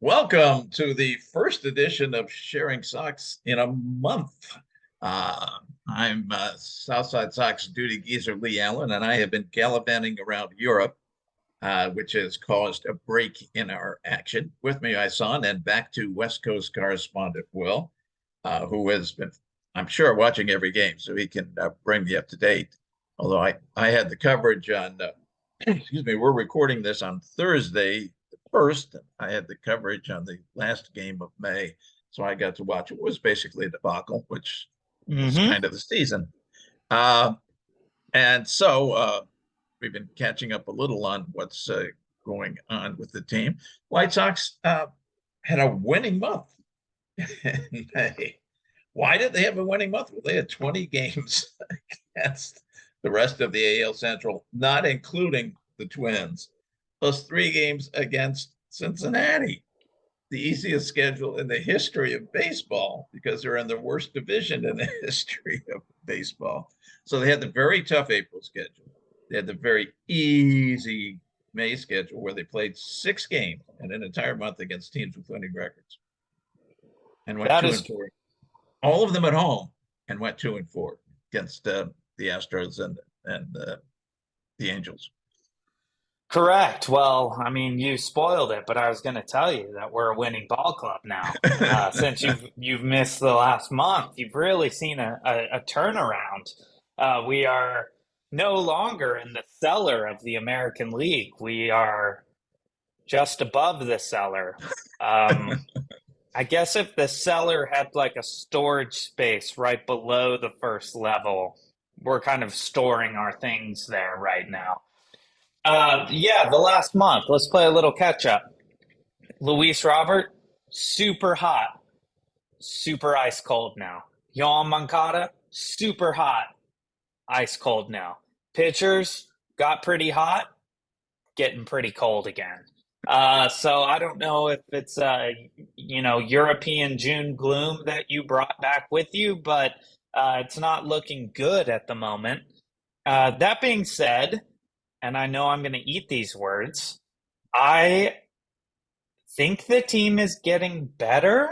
Welcome to the first edition of Sharing Socks in a Month. Uh, I'm Southside Sox duty geezer Leigh Allan, and I have been gallivanting around Europe, which has caused a break in our action. With me, I saw, and back to West Coast correspondent Will, who has been, I'm sure, watching every game, so he can bring me up to date. Although I had the coverage on, excuse me, we're recording this on Thursday first. I had the coverage on the last game of May, so I got to watch it. It was basically a debacle, which is Hmm. kind of the season. Uh, and so we've been catching up a little on what's going on with the team. White Sox had a winning month in May. Why did they have a winning month? Well, they had 20 games against the rest of the AL Central, not including the Twins, plus 3 games against Cincinnati, the easiest schedule in the history of baseball because they're in the worst division in the history of baseball. So they had the very tough April schedule. They had the very easy May schedule where they played 6 games in an entire month against teams with winning records and went That two is and four. All of them at home, and went 2 and 4 against the Astros and the Angels. correct. Well, I mean, you spoiled it, but I was going to tell you that we're a winning ball club now. Since you've missed the last month, you've really seen a turnaround. We are no longer in the cellar of the American League. We are just above the cellar. Um, I guess if the cellar had like a storage space right below the first level, we're kind of storing our things there right now. Yeah, the last month. Let's play a little catch up. Luis Robert, super hot, super ice cold now. Yohan Moncada, super hot, ice cold now. Pitchers got pretty hot, getting pretty cold again. So I don't know if it's European June gloom that you brought back with you, but it's not looking good at the moment. That being said, and I know I'm going to eat these words, I think the team is getting better.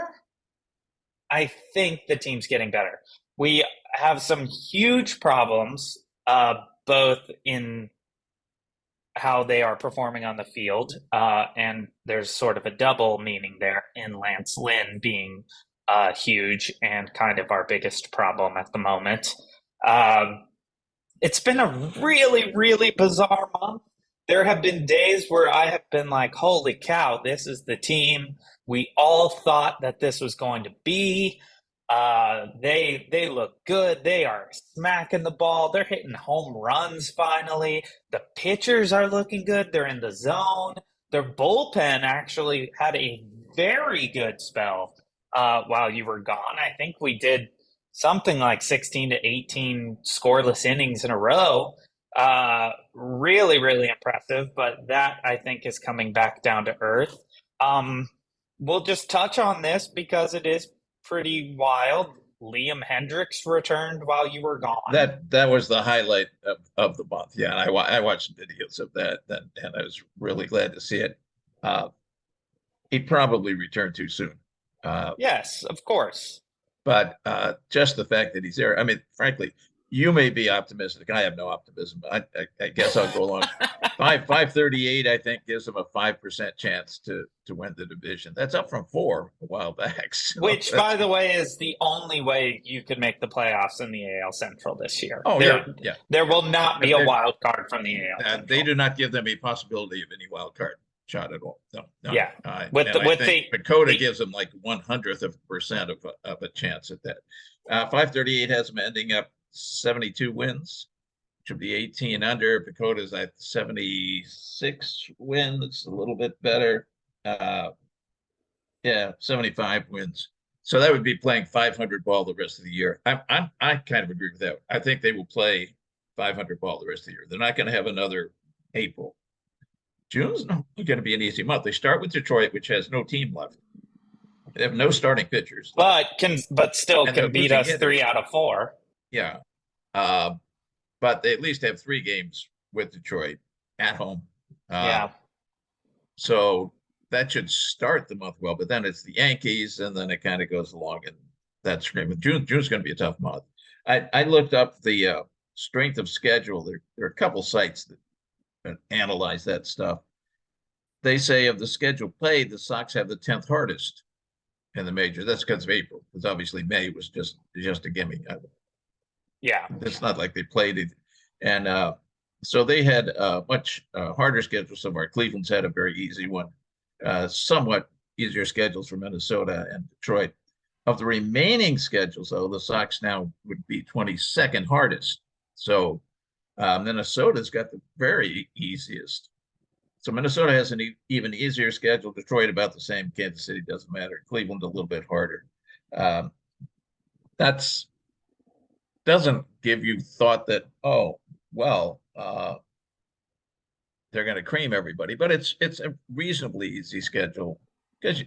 I think the team's getting better. We have some huge problems, both in how they are performing on the field, and there's sort of a double meaning there in Lance Lynn being huge and kind of our biggest problem at the moment. Um, it's been a really, really bizarre month. There have been days where I have been like, holy cow, this is the team we all thought that this was going to be. They look good. They are smacking the ball. They're hitting home runs finally. The pitchers are looking good. They're in the zone. Their bullpen actually had a very good spell while you were gone. I think we did something like 16 to 18 scoreless innings in a row. Really, really impressive. But that, I think, is coming back down to earth. Um, we'll just touch on this because it is pretty wild. Liam Hendriks returned while you were gone. That was the highlight of the month. Yeah, and I watched videos of that, and I was really glad to see it. Uh, he probably returned too soon. Uh, Yes, of course. but just the fact that he's there, I mean, frankly, you may be optimistic. I have no optimism. I guess I'll go along. 538, I think, gives them a 5% chance to win the division. That's up from 4 a while back. So Which, that's by the way, is the only way you could make the playoffs in the AL Central this year. oh yeah, yeah. There will not be a They're, wild card from the AL they Central. do not give them a possibility of any wild card shot at all. No, none. Yeah, with And the I with think the Dakota the gives them like 1/100th of a percent of a chance at that. 538 has them ending up 72 wins, which would be 18 under. Dakota's at 76 wins, a little bit better. Uh, yeah, 75 wins. So that would be playing 500 ball the rest of the year. I kind of agree with that. I think they will play 500 ball the rest of the year. They're not going to have another April. June's not going to be an easy month. They start with Detroit, which has no team left. They have no starting pitchers left, but still and they're can beat losing us three hitters. out of four. Yeah, uh, but they at least have 3 games with Detroit at home. Uh, Yeah, so that should start the month well, but then it's the Yankees, and then it kind of goes along, and that's screaming. June's going to be a tough month. I looked up the strength of schedule. There are a couple sites that analyze that stuff. They say of the schedule played, the Sox have the 10th hardest in the major. That's because of April, because obviously May was just a gimme. Yeah. It's not like they played it, and so they had a much harder schedule. So far, Cleveland's had a very easy one, somewhat easier schedules for Minnesota and Detroit. Of the remaining schedules, though, the Sox now would be 22nd hardest. So Minnesota's got the very easiest. So Minnesota has an even easier schedule. Detroit about the same. Kansas City doesn't matter. Cleveland a little bit harder. That's doesn't give you thought that, oh, well, they're going to cream everybody, but it's a reasonably easy schedule because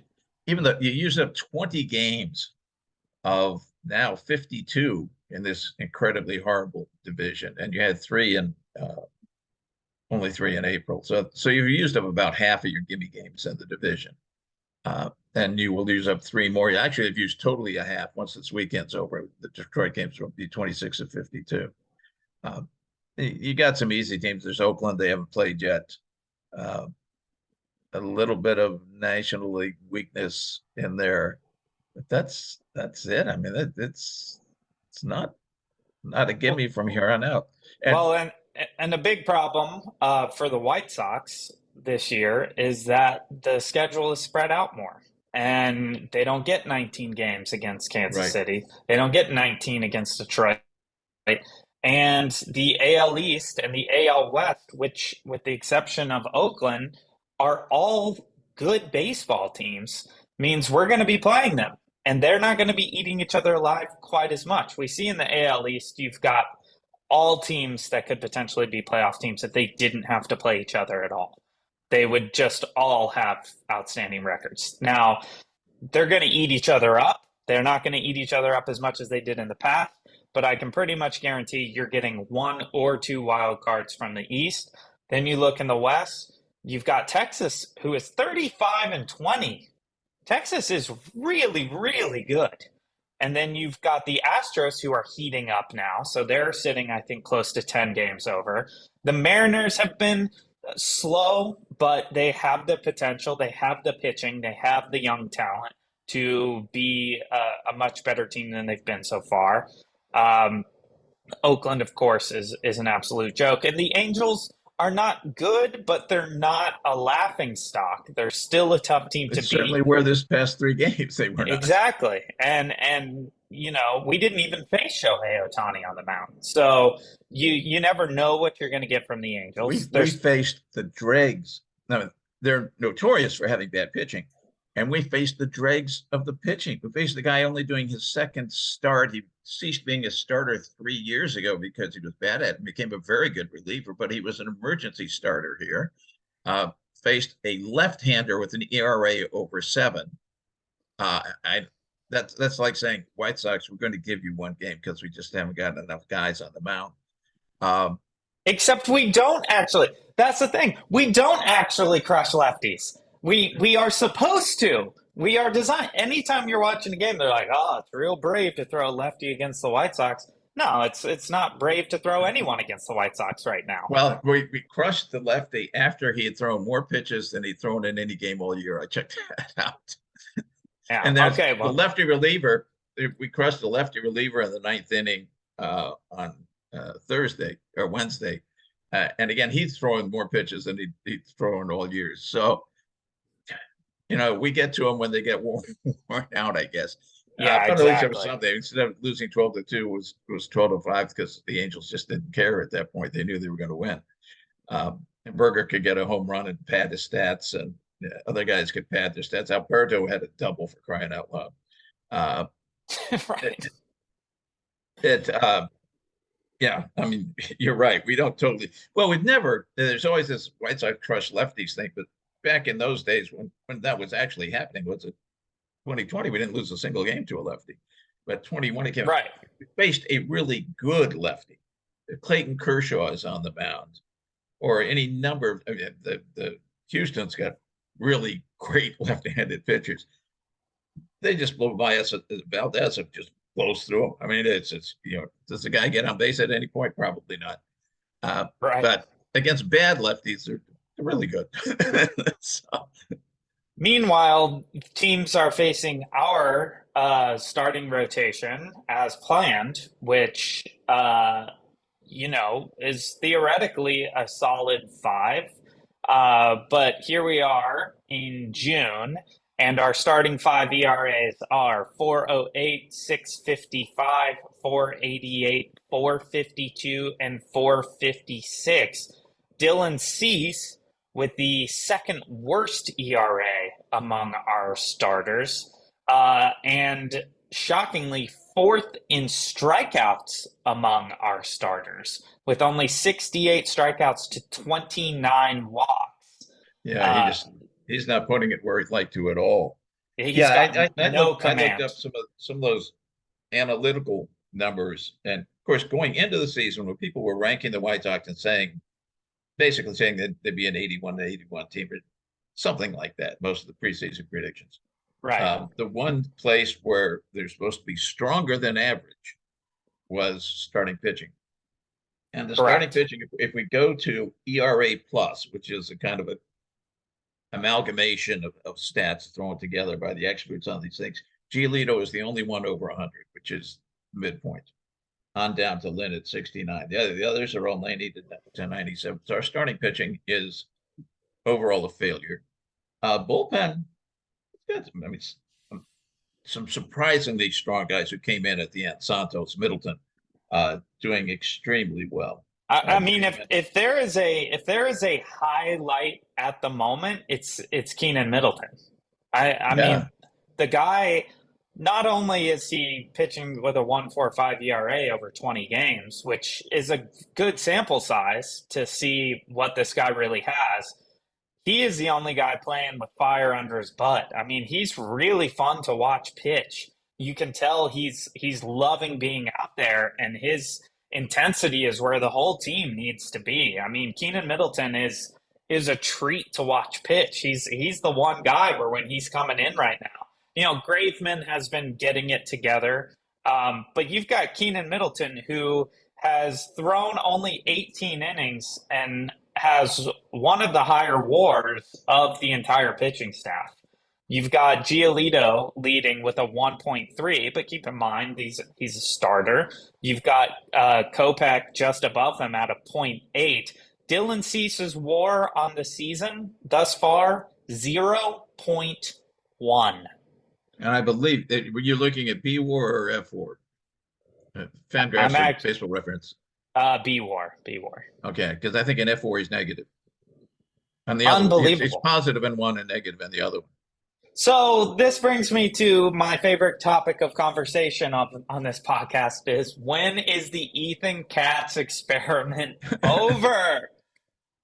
even though you use up 20 games of now 52 in this incredibly horrible division, and you had only three in April, so you've used up about half of your gimme games in the division, and you will use up three more. You actually have used totally a half once this weekend's over. The Detroit games will be 26 of 52. You got some easy teams. There's Oakland, they haven't played yet. A little bit of National League weakness in there, but that's it. I mean, it's not a gimme from here on out. And the big problem for the White Sox this year is that the schedule is spread out more. And they don't get 19 games against Kansas City. They don't get 19 against Detroit. And the AL East and the AL West, which, with the exception of Oakland, are all good baseball teams, means we're going to be playing them. And they're not going to be eating each other alive quite as much. We see in the AL East, you've got all teams that could potentially be playoff teams if they didn't have to play each other at all. They would just all have outstanding records. Now, they're going to eat each other up. They're not going to eat each other up as much as they did in the past, but I can pretty much guarantee you're getting one or two wild cards from the East. Then you look in the West, you've got Texas, who is 35-20. Texas is really, really good. And then you've got the Astros, who are heating up now. So they're sitting, I think, close to 10 games over. The Mariners have been slow, but they have the potential. They have the pitching. They have the young talent to be a much better team than they've been so far. Oakland, of course, is an absolute joke. And the Angels are not good, but they're not a laughing stock. They're still a tough team to beat. Certainly were this past three games. They were not. Exactly. And you know, we didn't even face Shohei Ohtani on the mound. So you never know what you're going to get from the Angels. We faced the dregs. Now, they're notorious for having bad pitching. And we faced the dregs of the pitching. We faced the guy only doing his second start. He ceased being a starter 3 years ago because he was bad at it and became a very good reliever, but he was an emergency starter here. Faced a left-hander with an ERA over 7. That's like saying, White Sox, we're going to give you one game because we just haven't got enough guys on the mound. Except we don't actually. That's the thing. We don't actually crush lefties. We are supposed to. We are designed. Anytime you're watching a game, they're like, oh, it's real brave to throw a lefty against the White Sox. No, it's not brave to throw anyone against the White Sox right now. Well, we crushed the lefty after he had thrown more pitches than he'd thrown in any game all year. I checked that out. Yeah. And then the lefty reliever, we crushed the lefty reliever in the 9th inning on Thursday or Wednesday. And again, he's throwing more pitches than he'd thrown all year. So, you know, we get to them when they get worn out, I guess. Yeah, but exactly. at least it was something. Instead of losing 12-2, was 12-5 because the Angels just didn't care at that point. They knew they were going to win. And Berger could get a home run and pad his stats, and other guys could pad their stats. Alberto had a double, for crying out loud. Right. Yeah, I mean, you're right. We don't totally. Well, we've never. There's always this White Sox crush lefties thing, but back in those days when that was actually happening, was it 2020? We didn't lose a single game to a lefty, but 21 it came. Right. We faced a really good lefty. If Clayton Kershaw is on the mound, or any number of. I mean, the Houston's got really great left-handed pitchers. They just blow by us. Valdez just blows through them. I mean, it's does the guy get on base at any point? Probably not. Uh, Right. but against bad lefties, they're really good. So, Meanwhile, teams are facing our starting rotation as planned, which is theoretically a solid five. But here we are in June, and our starting five ERAs are 4.08, 6.55, 4.88, 4.52, and 4.56. Dylan Cease with the second worst ERA among our starters, and shockingly, fourth in strikeouts among our starters, with only 68 strikeouts to 29 walks. yeah, Uh, he's not putting it where he'd like to at all. he's Yeah, got no I looked command. up some of those analytical numbers, and of course, going into the season, when people were ranking the White Sox and basically saying that they'd be an 81 to 81 team, or something like that. Most of the preseason predictions. Right, The one place where they're supposed to be stronger than average was starting pitching. And the starting correct. pitching, if we go to ERA plus, which is a kind of an amalgamation of stats thrown together by the experts on these things, Giolito is the only one over 100, which is midpoint. On down to Lynn at 69. The others are all 90 to 97. So our starting pitching is overall a failure. Bullpen, I mean, some surprisingly strong guys who came in at the end. Santos, Middleton, doing extremely well. I mean, Jerry if there is a highlight at the moment, it's Keenan Middleton. I Yeah, mean, the guy, not only is he pitching with a 1.45 ERA over 20 games, which is a good sample size to see what this guy really has. He is the only guy playing with fire under his butt. I mean, he's really fun to watch pitch. You can tell he's loving being out there, and his intensity is where the whole team needs to be. I mean, Keenan Middleton is a treat to watch pitch. He's the one guy where when he's coming in right now, Graveman has been getting it together, but you've got Keenan Middleton who has thrown only 18 innings and has one of the higher WARs of the entire pitching staff. You've got Giolito leading with a 1.3, but keep in mind he's a starter. You've got Kopech just above him at a point 0.8. Dylan Cease's WAR on the season thus far 0.1. and I believe that you're looking at B War or F War. I'm Fangraphs or actually baseball reference. B War, B War. Okay, because I think in F War he's negative. On the other one, it's Unbelievable. positive in one and negative in the other one. So this brings me to my favorite topic of conversation on this podcast is when is the Ethan Katz experiment over?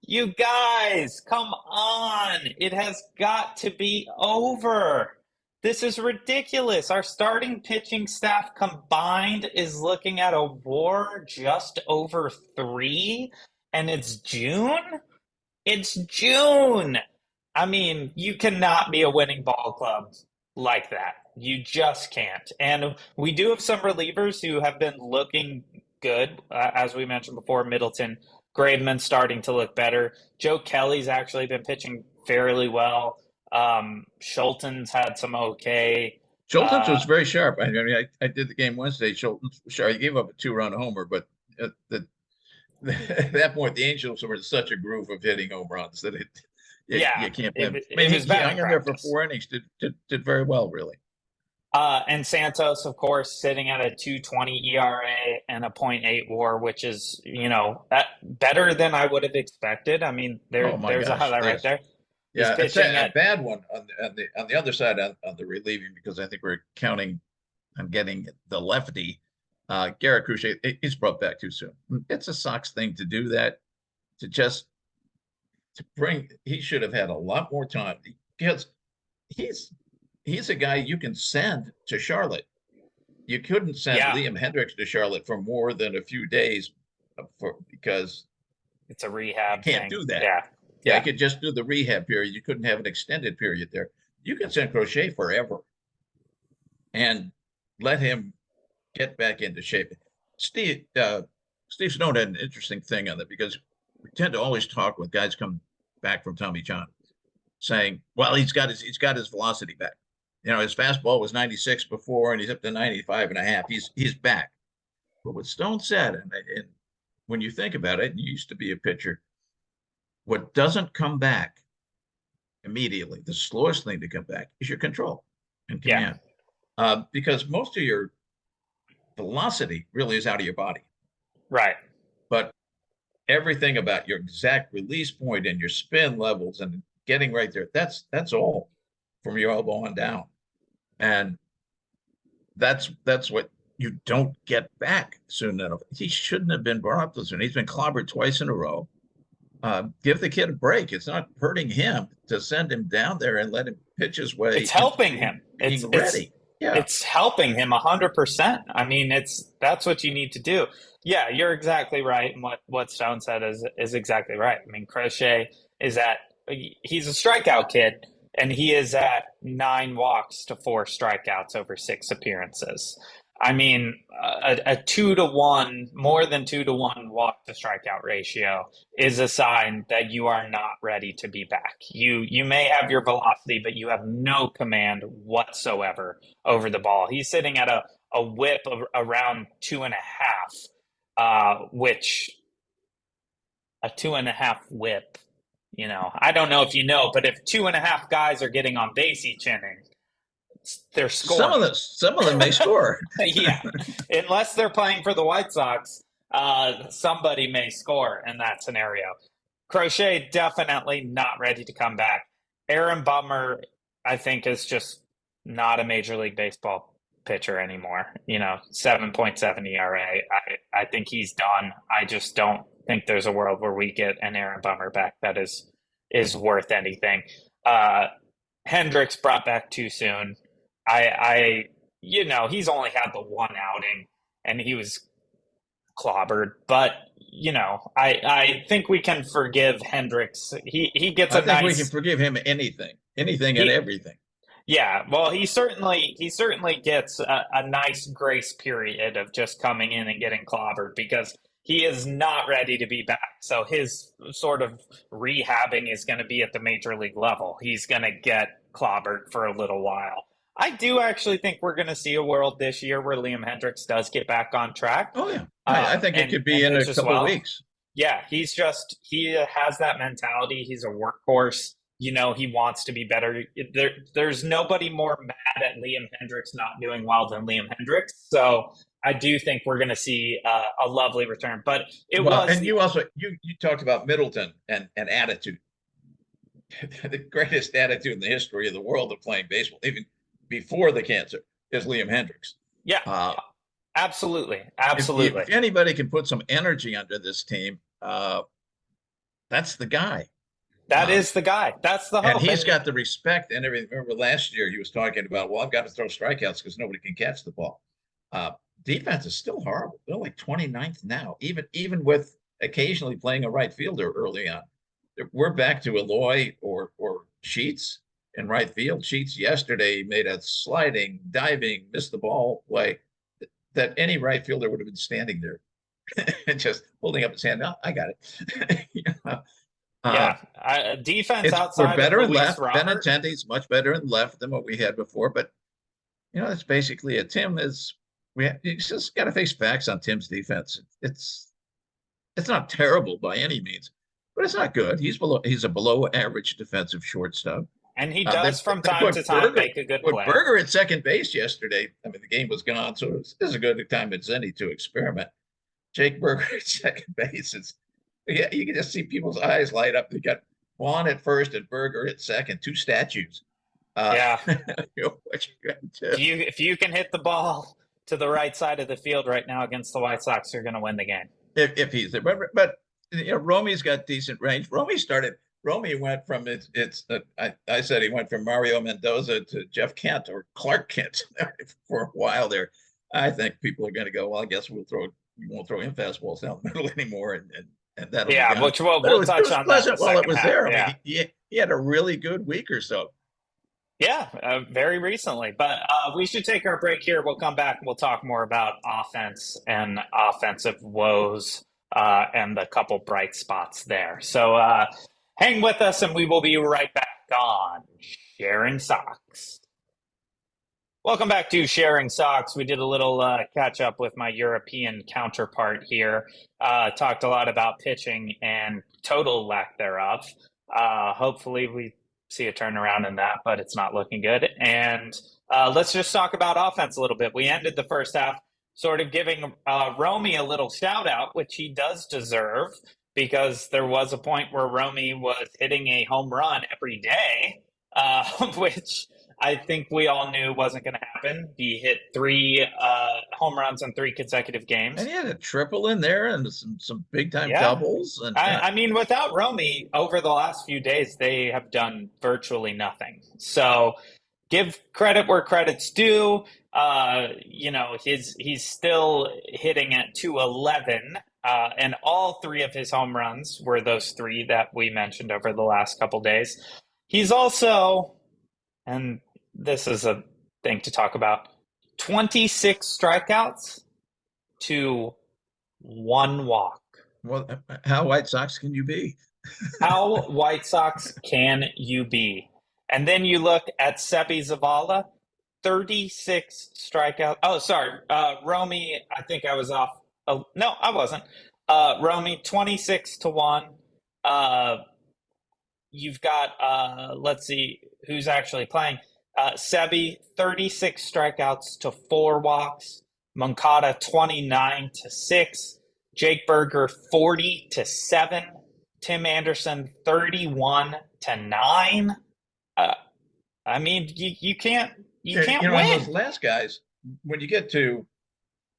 You guys, come on. It has got to be over. This is ridiculous. Our starting pitching staff combined is looking at a WAR just over 3, and it's June? It's June. I mean, you cannot be a winning ball club like that. You just can't. And we do have some relievers who have been looking good, as we mentioned before. Middleton, Graveman starting to look better. Joe Kelly's actually been pitching fairly well. Schulten's had some okay. Schultz Uh, was very sharp. I mean, I did the game Wednesday. Schultz was sharp. He gave up a 2-run homer, but at that point, the Angels were in such a groove of hitting home runs that yeah, you can't blame him. I it mean, was he batting hung in there for practice. 4 innings, did very well, really. And Santos, of course, sitting at a 2.20 ERA and a point 0.8 WAR, which is, better than I would have expected. I mean, Oh my there's a gosh, highlight right yes. there. He's Yeah, it's pitching a at bad one on the other side on the relieving because I think we're counting on getting the lefty. Garrett Crochet, he's brought back too soon. It's a Sox thing to do that, to just to bring. He should have had a lot more time because he's he's a guy you can send to Charlotte. You couldn't send yeah, Liam Hendriks to Charlotte for more than a few days because it's a you rehab can't thing. do that. Yeah. They Yeah. could just do the rehab period. You couldn't have an extended period there. You can send Crochet forever and let him get back into shape. Steve Stone had an interesting thing on that because we tend to always talk when guys come back from Tommy John, saying, "Well, he's got his velocity back. You know, his fastball was 96 before, and he's up to 95 and a half. He's back." But what Stone said, and when you think about it, and you used to be a pitcher, what doesn't come back immediately, the slowest thing to come back, is your control and Yeah. command, because most of your velocity really is out of your body. Right. But everything about your exact release point and your spin levels and getting right there, that's all from your elbow on down. And that's what you don't get back soon enough. He shouldn't have been brought up this soon. He's been clobbered twice in a row. Give the kid a break. It's not hurting him to send him down there and let him pitch his way It's helping him. being ready. Yeah. It's helping him 100%. I mean, that's what you need to do. Yeah, you're exactly right. And what Stone said is exactly right. I mean, Crochet he's a strikeout kid, and he is at 9 walks to 4 strikeouts over 6 appearances. I mean, a 2-to-1, more than 2-to-1 walk to strikeout ratio is a sign that you are not ready to be back. You may have your velocity, but you have no command whatsoever over the ball. He's sitting at a whip of around 2.5, which a 2.5 whip, I don't know if you know, but if 2.5 guys are getting on base each inning, they're scoring. Some of them may score. Yeah, unless they're playing for the White Sox, somebody may score in that scenario. Crochet definitely not ready to come back. Aaron Bummer, I think, is just not a Major League Baseball pitcher anymore. 7.7 ERA. I think he's done. I just don't think there's a world where we get an Aaron Bummer back that is worth anything. Hendriks brought back too soon. He's only had the one outing and he was clobbered, but I think we can forgive Hendriks. He gets I think we can forgive him anything and everything. Yeah, well, he certainly gets a nice grace period of just coming in and getting clobbered because he is not ready to be back. So his sort of rehabbing is going to be at the major league level. He's going to get clobbered for a little while. I do actually think we're going to see a world this year where Liam Hendriks does get back on track. Oh, yeah. I think it could be in a couple of weeks. Yeah, he has that mentality. He's a workhorse. He wants to be better. There's nobody more mad at Liam Hendriks not doing well than Liam Hendriks. So I do think we're going to see a lovely return. But you talked about Middleton and attitude. The greatest attitude in the history of the world of playing baseball, even before the cancer, is Liam Hendriks. Yeah, absolutely. If anybody can put some energy under this team, that's the guy. That is the guy. That's the hope. And he's got the respect and everything. Remember last year he was talking about, well, I've got to throw strikeouts because nobody can catch the ball. Defense is still horrible. They're like 29th now, even with occasionally playing a right fielder early on. We're back to Eloy or Sheets in right field. Sheets yesterday made a sliding, diving, missed the ball play that any right fielder would have been standing there and just holding up his hand. No, I got it. Defense outside. We're better in left. Robert. Benintendi's much better in left than what we had before. But it's basically it. You just got to face facts on Tim's defense. It's not terrible by any means, but it's not good. He's a below average defensive shortstop. And he does from time to time make a good play. Berger at second base yesterday. I mean, the game was gone, so it was a good time as any to experiment. Jake Berger at second base. You can just see people's eyes light up. They got Juan at first and Berger at second, 2 statues. What you gonna do? If you can hit the ball to the right side of the field right now against the White Sox, you're going to win the game. If he's there, but Romy's got decent range. Romy went from I said he went from Mario Mendoza to Jeff Kent or Clark Kent for a while there. I think people are going to go, well, I guess we won't throw him fastballs down the middle anymore and and that'll be Yeah, gone. which we'll But we'll it touch was on that in the pleasant while it second was half. there. I mean, Yeah. he had a really good week or so. Yeah, very recently. But we should take our break here. We'll come back and we'll talk more about offense and offensive woes and the couple bright spots there. So hang with us and we will be right back on Sharing Socks. Welcome back to Sharing Socks. We did a little catch up with my European counterpart here. Talked a lot about pitching and total lack thereof. Hopefully, we see a turnaround in that, but it's not looking good. And let's just talk about offense a little bit. We ended the first half sort of giving Romy a little shout out, which he does deserve because there was a point where Romy was hitting a home run every day, which I think we all knew wasn't going to happen. He hit three home runs in three consecutive games. And he had a triple in there and some big time Yeah. doubles. And I mean, without Romy, over the last few days, they have done virtually nothing. So give credit where credit's due. He's still hitting at 211, and all three of his home runs were those three that we mentioned over the last couple days. He's also, and this is a thing to talk about, 26 strikeouts to one walk. well, how White Sox can you be? How White Sox can you be? And then you look at Sebi Zavala, 36 strikeouts. Oh, sorry. Romy, I think I was off. Oh, no, I wasn't. Romy, 26 to 1. You've got, let's see who's actually playing. Sebi, 36 strikeouts to 4 walks. Moncada, 29 to 6. Jake Berger, 40 to 7. Tim Anderson, 31 to 9. I mean, you can't And win. those last guys, when you get to,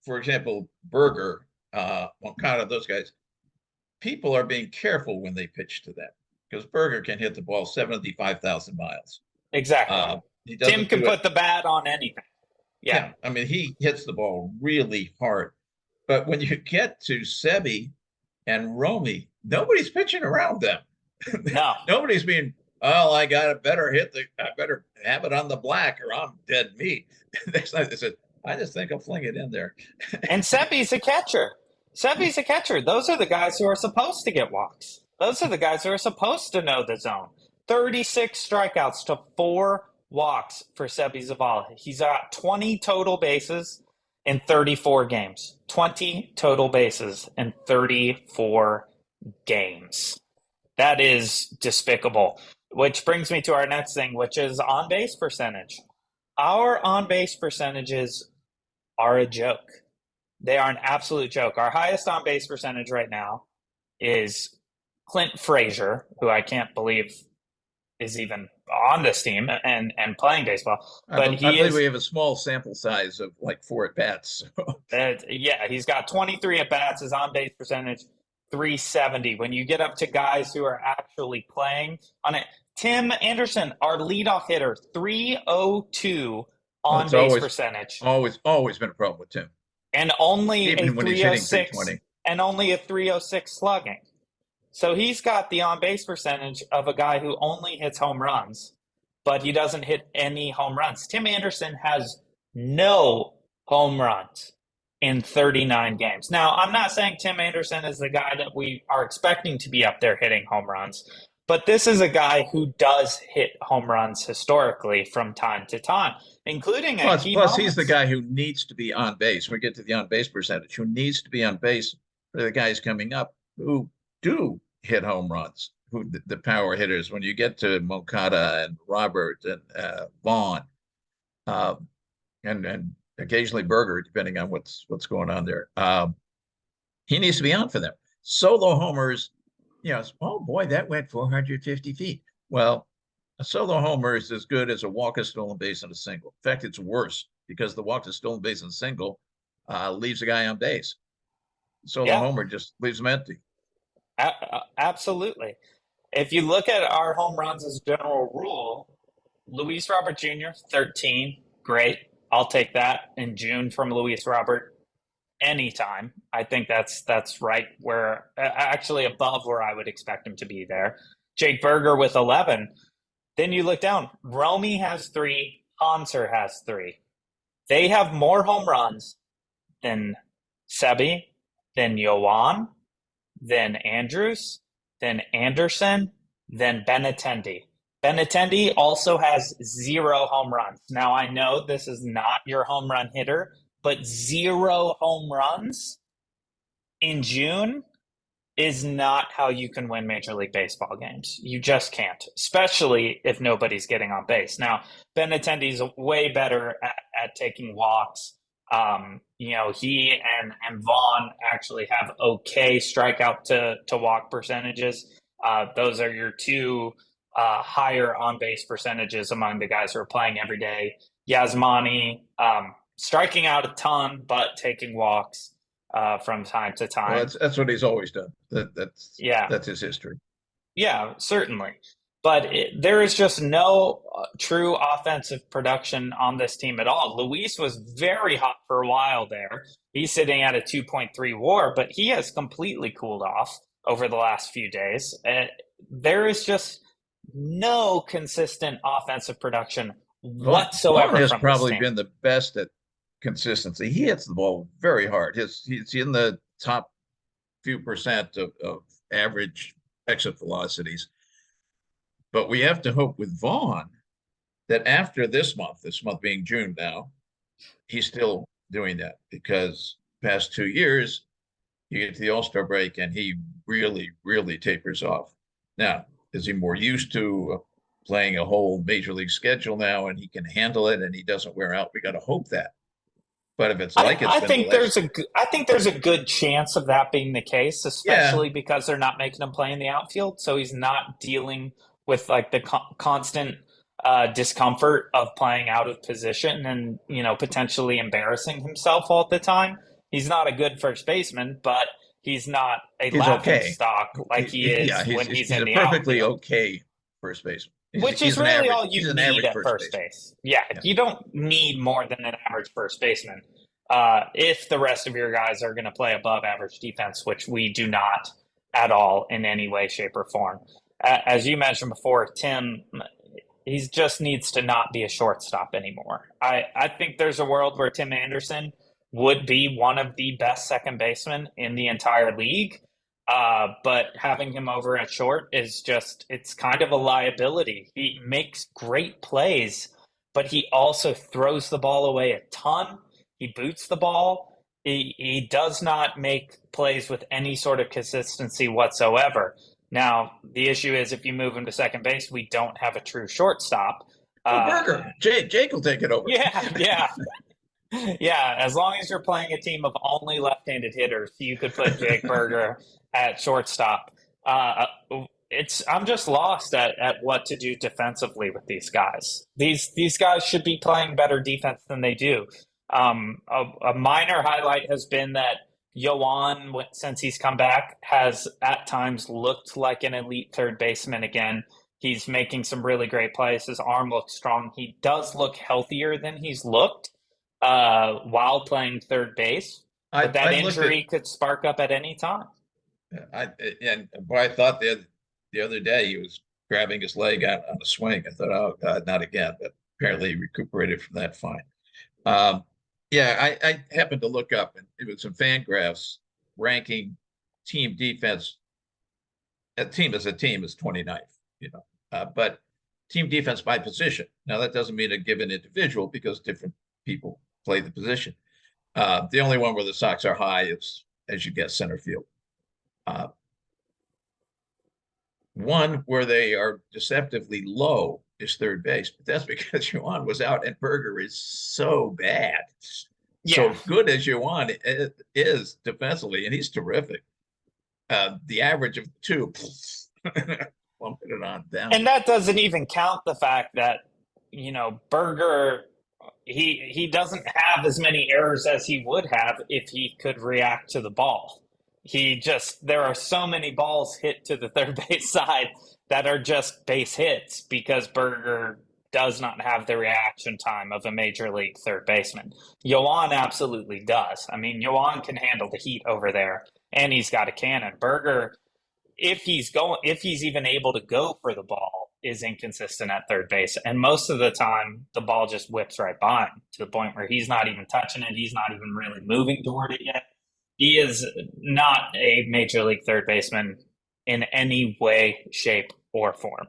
for example, Berger, Moncada, those guys, people are being careful when they pitch to them because Berger can hit the ball 75,000 miles. Exactly. He Tim doesn't can do put it. the bat on anything. Yeah. I mean, he hits the ball really hard. But when you get to Sebi and Romy, nobody's pitching around them. No. Nobody's being, oh, I better have it on the black or I'm dead meat. That's not, they said, I just think I'll fling it in there. And Sebi's a catcher. Sebi's a catcher. Those are the guys who are supposed to get walks. Those are the guys who are supposed to know the zone. 36 strikeouts to 4 walks for Sebi Zavala. He's got 20 total bases in 34 games. 20 total bases in 34 games. That is despicable. Which brings me to our next thing, which is on base percentage. Our on base percentages are a joke. They are an absolute joke. Our highest on base percentage right now is Clint Frazier, who I can't believe is even on this team and playing baseball. But I believe we is, have a small sample size of like 4 at bats. So. he's got 23 at bats. His on base percentage 370. When you get up to guys who are actually playing on it, Tim Anderson, our leadoff hitter, 302 on base percentage, always been a problem with Tim, and only a even when he's hitting 306 320. and only a 306 slugging. So he's got the on base percentage of a guy who only hits home runs, but he doesn't hit any home runs. Tim Anderson has no home runs in 39 games. Now, I'm not saying Tim Anderson is the guy that we are expecting to be up there hitting home runs, but this is a guy who does hit home runs historically from time to time, including at key Plus, moments. he's the guy who needs to be on base. We get to the on base percentage, who needs to be on base for the guys coming up who do hit home runs, who the power hitters. When you get to Moncada and Robert and Vaughn, and occasionally Berger, depending on what's going on there, he needs to be on for them. Solo homers, oh boy, that went 450 feet. Well, a solo homer is as good as a walk, a stolen base, and a single. In fact, it's worse because the walk, a stolen base, and single leaves a guy on base. Solo homer just leaves him empty. Absolutely. If you look at our home runs as a general rule, Luis Robert Jr., 13, great. I'll take that in June from Luis Robert. anytime. I think that's right where actually above where I would expect him to be there. Jake Berger with 11. Then you look down. Romy has 3. Hanser has 3. They have more home runs than Sebi, than Yoan, than Andrews, than Anderson, than Benintendi. Benintendi also has 0 home runs. Now, I know this is not your home run hitter, but 0 home runs in June is not how you can win Major League Baseball games. You just can't, especially if nobody's getting on base. Now, Benintendi's way better at taking walks. He and Vaughn actually have okay strikeout to walk percentages. Those are your 2 higher on base percentages among the guys who are playing every day. Yasmani, striking out a ton, but taking walks from time to time. Well, that's what he's always done. That's his history. Yeah, certainly. But there is just no true offensive production on this team at all. Luis was very hot for a while there. He's sitting at a 2.3 WAR, but he has completely cooled off over the last few days. There is just no consistent offensive production whatsoever. Vaughn has from probably this team. been the best at consistency. He hits the ball very hard. He's in the top few percent of average exit velocities. But we have to hope with Vaughn that after this month being June now, he's still doing that, because past 2 years, you get to the All-Star break and he really, really tapers off. Now, is he more used to playing a whole major league schedule now and he can handle it and he doesn't wear out? We got to hope that. But if it's like I think there's a good chance of that being the case, especially because they're not making him play in the outfield, so he's not dealing with like the constant discomfort of playing out of position and potentially embarrassing himself all the time. He's not a good first baseman, but he's not a laughing stock like he is when he's in the perfectly outfield. Okay first baseman. Which is really all you need at first base. Yeah, you don't need more than an average first baseman if the rest of your guys are going to play above average defense, which we do not at all in any way, shape, or form. As you mentioned before, Tim, he just needs to not be a shortstop anymore. I think there's a world where Tim Anderson would be one of the best second basemen in the entire league. But having him over at short is it's kind of a liability. He makes great plays, but he also throws the ball away a ton. He boots the ball. He does not make plays with any sort of consistency whatsoever. Now, the issue is if you move him to second base, we don't have a true shortstop. Berger. Jake will take it over. Yeah. Yeah, as long as you're playing a team of only left-handed hitters, you could put Jake Berger at shortstop. I'm just lost at what to do defensively with these guys. These guys should be playing better defense than they do. A minor highlight has been that Yoan, since he's come back, has at times looked like an elite third baseman again. He's making some really great plays. His arm looks strong. He does look healthier than he's looked while playing third base. But that injury could spark up at any time. I thought the other day he was grabbing his leg out on a swing. I thought, oh God, not again. But apparently he recuperated from that fine. I happened to look up, and it was some Fangraphs ranking team defense. A team is 29th, but team defense by position. Now that doesn't mean a given individual because different people play the position. The only one where the Sox are high is, as you guess, center field. One where they are deceptively low is third base, but that's because Yoan was out and Berger is so bad. So good as Yoan is defensively, and he's terrific. The average of 2, bumping it on down. And that doesn't even count the fact that, Berger, he doesn't have as many errors as he would have if he could react to the ball. There are so many balls hit to the third base side that are just base hits because Berger does not have the reaction time of a major league third baseman. Yoan absolutely does. I mean, Yoan can handle the heat over there, and he's got a cannon. Berger, if he's even able to go for the ball, is inconsistent at third base, and most of the time the ball just whips right by him to the point where he's not even touching it. He's not even really moving toward it yet. He is not a major league third baseman in any way, shape, or form.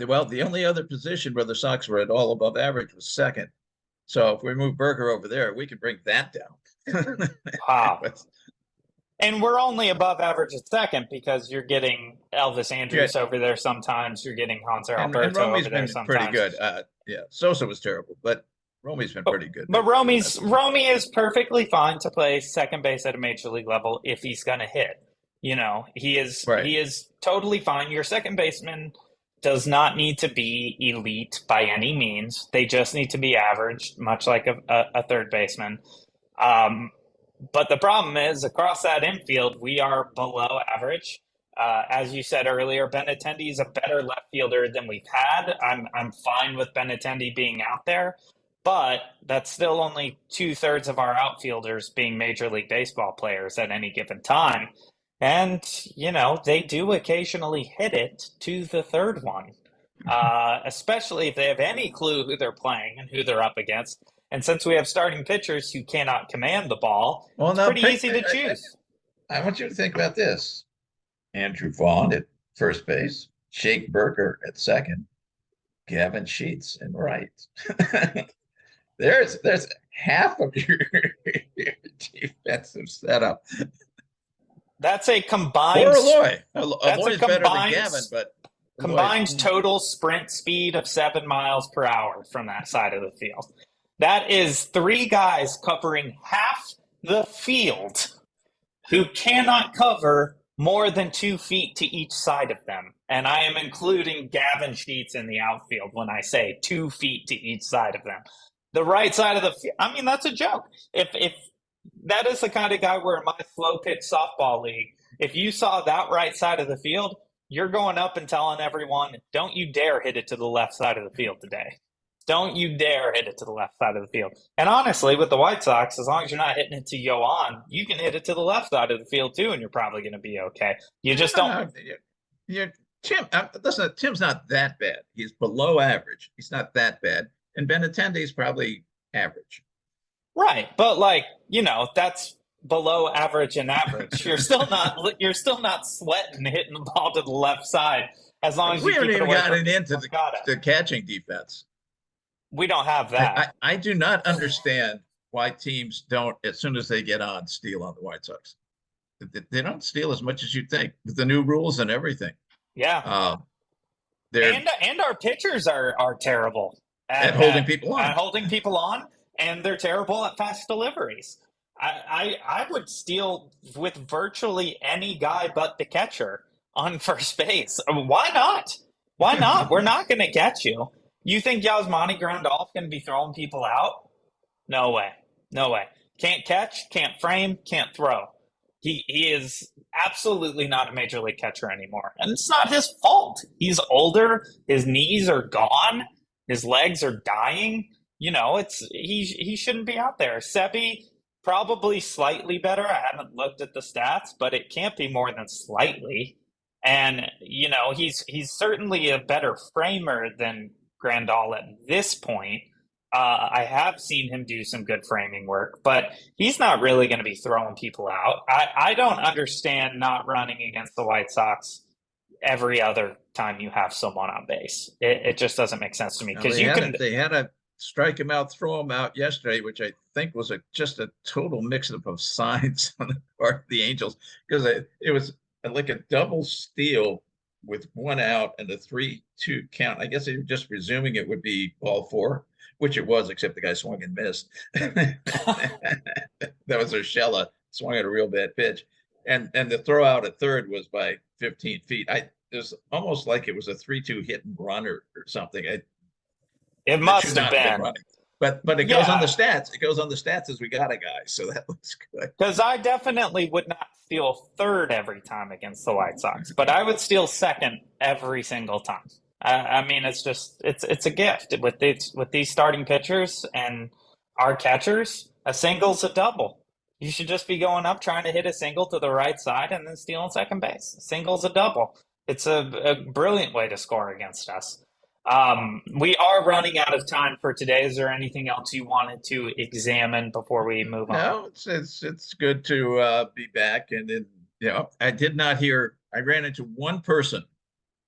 Well, the only other position where the Sox were at all above average was second. So if we move Berger over there, we could bring that down. Wow. And we're only above average at second because you're getting Elvis Andrus over there sometimes. You're getting Hanser Alberto Romy's over there been sometimes. pretty good. Yeah, Sosa was terrible, but Romy's been pretty good. But Romy is perfectly fine to play second base at a major league level if he's going to hit. You know, he is totally fine. Your second baseman does not need to be elite by any means. They just need to be average, much like a third baseman. But the problem is, across that infield, we are below average. As you said earlier, Benintendi is a better left fielder than we've had. I'm fine with Benintendi being out there, but that's still only 2/3 of our outfielders being Major League Baseball players at any given time. And, you know, they do occasionally hit it to the third one, especially if they have any clue who they're playing and who they're up against. And since we have starting pitchers who cannot command the ball, it's pretty easy to choose. I want you to think about this. Andrew Vaughn at first base, Jake Berger at second, Gavin Sheets in right. There's half of your defensive setup. That's a combined. Or Aloy. Aloy is better than Gavin, but combined total sprint speed of 7 miles per hour from that side of the field. That is 3 guys covering half the field who cannot cover more than 2 feet to each side of them. And I am including Gavin Sheets in the outfield when I say 2 feet to each side of them. The right side of the field, I mean, that's a joke. If that is the kind of guy where in my slow pitch softball league, if you saw that right side of the field, you're going up and telling everyone, don't you dare hit it to the left side of the field today. Don't you dare hit it to the left side of the field. And honestly, with the White Sox, as long as you're not hitting it to Yoan, you can hit it to the left side of the field too, and you're probably going to be okay. You just don't. Tim, listen, Tim's not that bad. He's below average. He's not that bad. And Benintendi's probably average. Right, but like, you know, that's below average and average. You're still not sweating hitting the ball to the left side as long as we you keep haven't it even gotten into the catching defense. We don't have that. I do not understand why teams don't, as soon as they get on, steal on the White Sox. They don't steal as much as you think with the new rules and everything. Yeah. And our pitchers are terrible at holding people on. At holding people on, and they're terrible at fast deliveries. I would steal with virtually any guy but the catcher on first base. Why not? Why not? We're not going to catch you. You think Yasmani Grandolph going to be throwing people out? No way. No way. Can't catch, can't frame, can't throw. He is absolutely not a major league catcher anymore. And it's not his fault. He's older. His knees are gone. His legs are dying. You know, he shouldn't be out there. Sebi, probably slightly better. I haven't looked at the stats, but it can't be more than slightly. And, you know, he's certainly a better framer than Grandal at this point. I have seen him do some good framing work, but he's not really going to be throwing people out. I don't understand not running against the White Sox every other time you have someone on base. It just doesn't make sense to me because they had a strike him out, throw him out yesterday, which I think was just a total mix-up of signs on the part of the Angels, because it was like a double steal with 1 out and a 3-2 count. I guess they were just presuming it would be ball 4, which it was, except the guy swung and missed. That was Urshela, swung at a real bad pitch. And the throw out at third was by 15 feet. It was almost like it was a 3-2 hit and run or something. It must have been. But it goes on the stats. It goes on the stats as we got a guy, so that looks good. Because I definitely would not steal third every time against the White Sox, but I would steal second every single time. I mean, it's a gift with these starting pitchers and our catchers. A single's a double. You should just be going up trying to hit a single to the right side and then stealing second base. A single's a double. It's a brilliant way to score against us. We are running out of time for today. Is there anything else you wanted to examine before we move on? No, it's good to be back. And then, I did not hear. I ran into one person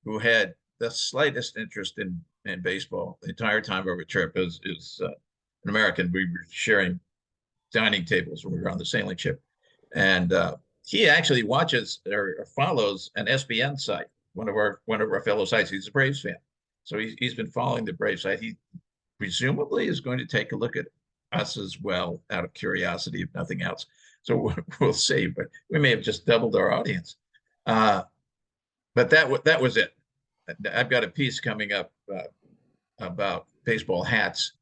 who had the slightest interest in baseball the entire time of our trip. Is an American. We were sharing dining tables when we were on the sailing ship, and he actually watches or follows an SBN site, one of our fellow sites. He's a Braves fan, so he's been following the Braves site. He presumably is going to take a look at us as well, out of curiosity, if nothing else. So we'll see, but we may have just doubled our audience. But that was it. I've got a piece coming up about baseball hats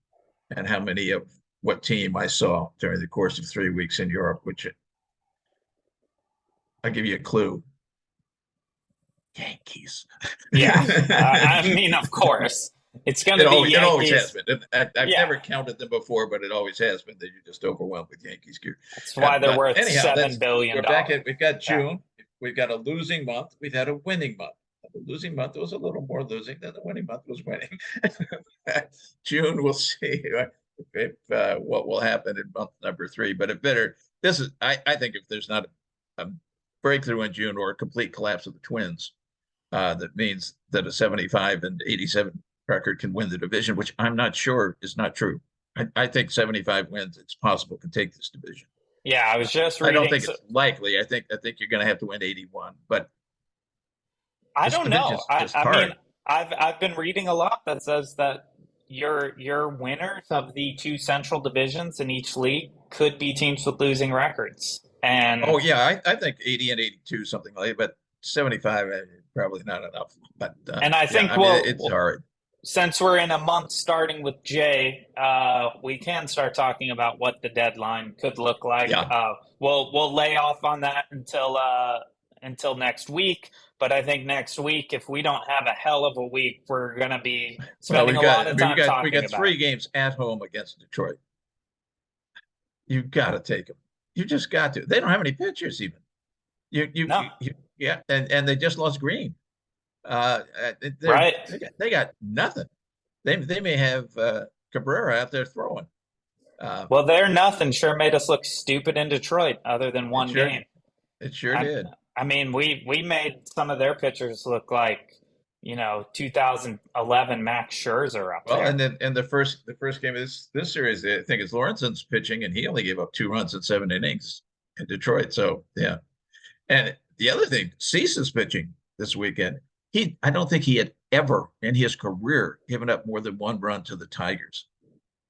and how many of what team I saw during the course of 3 weeks in Europe, which I'll give you a clue. Yankees. Yeah, I mean, of course, it's going It to be always, it always has Yankees. been. I've Yeah, never counted them before, but it always has been that you're just overwhelmed with Yankees gear. that's why they're But worth anyhow, $7 billion. we're back at, we've got Yeah. June. We've got a losing month. We've had a winning month. The losing month was a little more losing than the winning month was winning. June, we'll see if what will happen in month number 3. But it better, I think if there's not a breakthrough in June or a complete collapse of the Twins, that means that a 75 and 87 record can win the division, which I'm not sure is not true. I think 75 wins, it's possible, can take this division. Yeah, I was just I don't reading. think it's likely. I think you're going to have to win 81, but I this don't division know. is just I mean, hard. I've been reading a lot that says that your winners of the two central divisions in each league could be teams with losing records. Oh And yeah, I think 80 and 82, something like that, but 75 probably not enough. But I yeah, think I mean it's hard. since we're in a month starting with Jay, we can start talking about what the deadline could look like. Yeah. We'll lay off on that until next week. But I think next week, if we don't have a hell of a week, we're gonna be Well, spending a lot of we time got we talking got about 3 games at home against Detroit. You've got to take them. You just got to. They don't have any pitchers even. no, Yeah, and they just lost Green. right? They got nothing. They may have Cabrera out there throwing. Uh, Well, their nothing sure made us look stupid in Detroit, other than it one sure game. it sure I, did. I mean, we made some of their pitchers look like 2011 Max Scherzer up Well, and there. then and the first game of this series, I think it's Lawrenson's pitching, and he only gave up 2 runs in 7 innings in Detroit. So yeah. And the other thing, Cease's pitching this weekend. I don't think he had ever in his career given up more than 1 run to the Tigers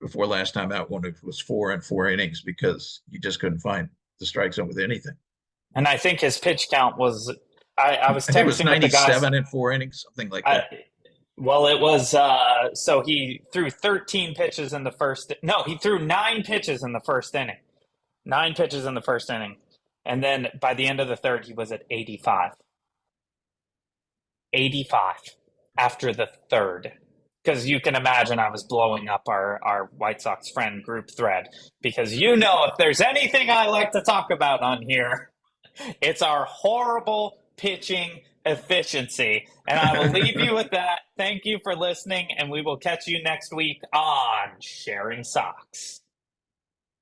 before last time out when it was 4 in 4 innings because he just couldn't find the strike zone with anything. And I think his pitch count was. I was I think it was texting with the guys. 97 in 4 innings, something like I, that. well, it was so he threw 13 pitches in the first. No, he threw 9 pitches in the first inning. 9 pitches in the first inning, and then by the end of the third, he was at 85. 85 after the third. Because you can imagine I was blowing up our White Sox friend group thread. Because if there's anything I like to talk about on here, it's our horrible pitching efficiency. And I will leave you with that. Thank you for listening, and we will catch you next week on Sharing Socks.